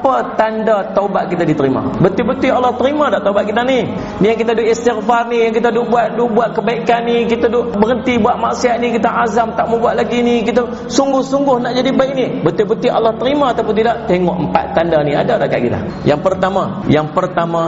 apa tanda taubat kita diterima? Betul-betul Allah terima tak taubat kita ni? Ni yang kita duk istighfar ni, yang kita duk buat kebaikan ni, kita duk berhenti buat maksiat ni, kita azam tak mau buat lagi ni, kita sungguh-sungguh nak jadi baik ni. Betul-betul Allah terima ataupun tidak? Tengok 4 tanda ni ada dekat kita. Yang pertama,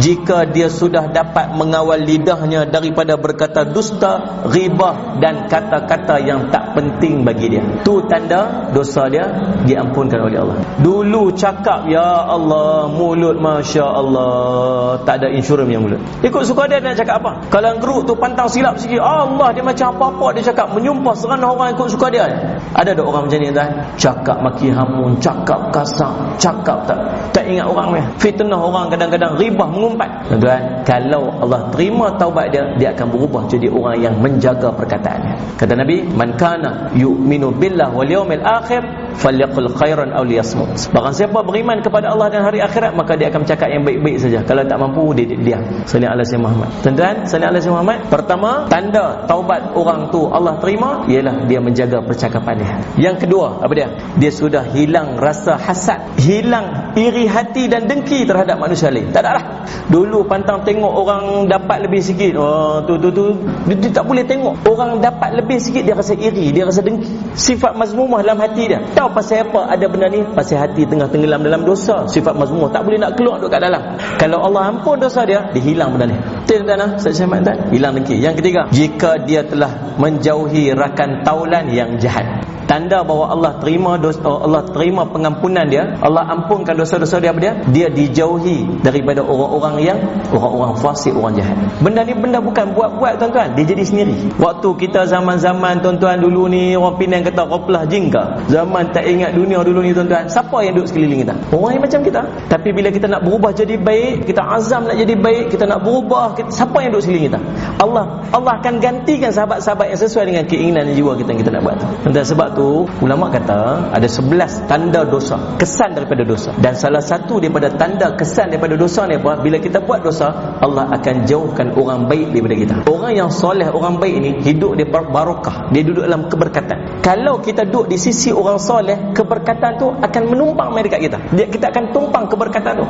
jika dia sudah dapat mengawal lidahnya daripada berkata dusta, ghibah dan kata-kata yang tak penting bagi dia. Tu tanda dosa dia diampunkan oleh Allah. Dulu cakap ya Allah, mulut Masya Allah, tak ada insurans yang mulut. Ikut suka dia nak cakap apa. Kalau geruk tu pantang silap sikit, Allah dia macam apa-apa dia cakap, menyumpah seranah orang ikut suka dia. Ada tak orang macam ni tuan? Cakap maki hamun, cakap kasar, cakap tak ingat orang ni. Fitnah orang, kadang-kadang ribah mengumpat. Tuan, kalau Allah terima taubat dia, dia akan berubah jadi orang yang menjaga perkataannya. Kata Nabi, man kana yu'minu billah wal yawmil akhir falyaqul khairan aw liyasmut. Barang siapa beriman kepada Allah dan hari akhirat, maka dia akan bercakap yang baik-baik saja. Kalau tak mampu, dia diam. Sallallahu alaihi wasallam Muhammad. Tuan-tuan, sallallahu alaihi wasallam Muhammad. Pertama, tanda taubat orang tu Allah terima ialah dia menjaga percakapan dia. Yang kedua, apa dia? Dia sudah hilang rasa hasad, hilang iri hati dan dengki terhadap manusia lain. Tak ada lah. Dulu pantang tengok orang dapat lebih sikit. Oh, tu dia tak boleh tengok orang dapat lebih sikit, dia rasa iri, dia rasa dengki. Sifat mazmumah dalam hati dia. Tahu pasal apa ada benda ni? Pasal hati tengah tenggelam dalam dosa. Sifat mazmumah tak boleh nak keluar duduk kat dalam. Kalau Allah ampun dosa dia, dihilang benda ni. Tuan-tuan, saya hilang dengki. Yang ketiga, jika dia telah menjauhi rakan taulan yang jahat. Tanda bahawa Allah terima dosa, Allah terima pengampunan dia, Allah ampunkan dosa-dosa dia, apa dia? Dia dijauhi daripada orang-orang fasik, orang jahat. Benda ni benda bukan buat-buat tuan-tuan, dia jadi sendiri. Waktu kita zaman-zaman tuan-tuan dulu ni, orang Penang kata koplah jingka. Zaman tak ingat dunia dulu ni tuan-tuan, siapa yang duduk sekeliling kita? Orang yang macam kita. Tapi bila kita nak berubah jadi baik, kita azam nak jadi baik, kita nak berubah, siapa yang duduk sekeliling kita? Allah akan gantikan sahabat-sahabat yang sesuai dengan keinginan jiwa kita yang kita nak buat tu. Tuan-tuan, sebab tu ulama kata ada 11 tanda dosa, kesan daripada dosa. Dan salah satu daripada tanda kesan daripada dosa ni apa? Bila kita buat dosa, Allah akan jauhkan orang baik daripada kita. Orang yang soleh, orang baik ni hidup dia barakah, dia duduk dalam keberkatan. Kalau kita duduk di sisi orang soleh, keberkatan tu akan menumpang mai dekat kita. Kita akan tumpang keberkatan tu.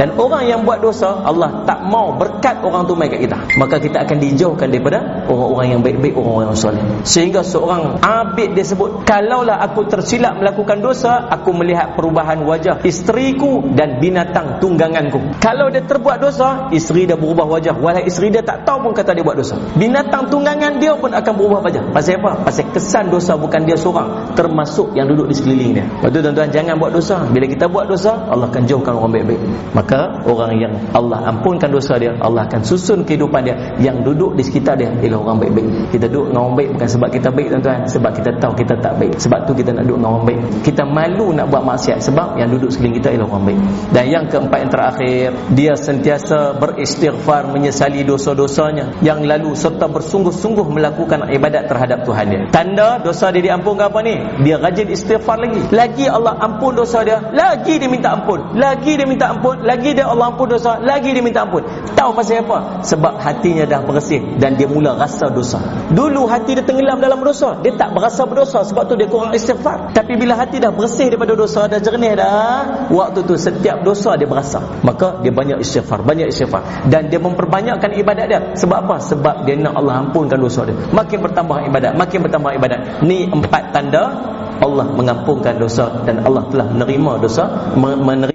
Dan orang yang buat dosa, Allah tak mau berkat orang tu mai kat kita. Maka kita akan dijauhkan daripada orang-orang yang baik-baik, orang-orang yang soleh. Sehingga seorang abid dia sebut, kalaulah aku tersilap melakukan dosa, aku melihat perubahan wajah isteriku dan binatang tungganganku. Kalau dia terbuat dosa, isteri dia berubah wajah, walau isteri dia tak tahu pun kata dia buat dosa. Binatang tunggangan dia pun akan berubah wajah. Pasal apa? Pasal kesan dosa bukan dia seorang, termasuk yang duduk di sekeliling dia. Lepas tu tuan-tuan, jangan buat dosa. Bila kita buat dosa, Allah akan jauhkan orang baik-baik. Maka orang yang Allah ampunkan dosa dia, Allah akan susun kehidupan dia. Yang duduk di sekitar dia ialah orang baik-baik. Kita duduk dengan orang baik bukan sebab kita baik tuan-tuan, sebab kita tahu kita tak baik. Sebab tu kita nak duduk dengan orang baik. Kita malu nak buat maksiat sebab yang duduk sekeliling kita ialah orang baik. Dan yang keempat, yang terakhir, dia sentiasa beristighfar, menyesali dosa-dosanya yang lalu serta bersungguh-sungguh melakukan ibadat terhadap Tuhan dia. Tanda dosa dia diampunkan apa ni? Dia rajin istighfar lagi Allah ampun dosa dia, lagi dia minta ampun, lagi dia minta ampun, lagi dia Allah ampun dosa, lagi dia minta ampun. Tahu pasal apa? Sebab hatinya dah bersih dan dia mula rasa dosa. Dulu hati dia tenggelam dalam dosa, dia tak berasa berdosa, sebab tu dia kurang istighfar. Tapi bila hati dah bersih daripada dosa, dah jernih dah, waktu tu setiap dosa dia berasa, maka dia banyak istighfar dan dia memperbanyakkan ibadat dia. Sebab apa? Sebab dia nak Allah ampunkan dosa dia. Makin bertambah ibadat. Ni 4 tanda Allah mengampunkan dosa dan Allah telah menerima dosa, menerima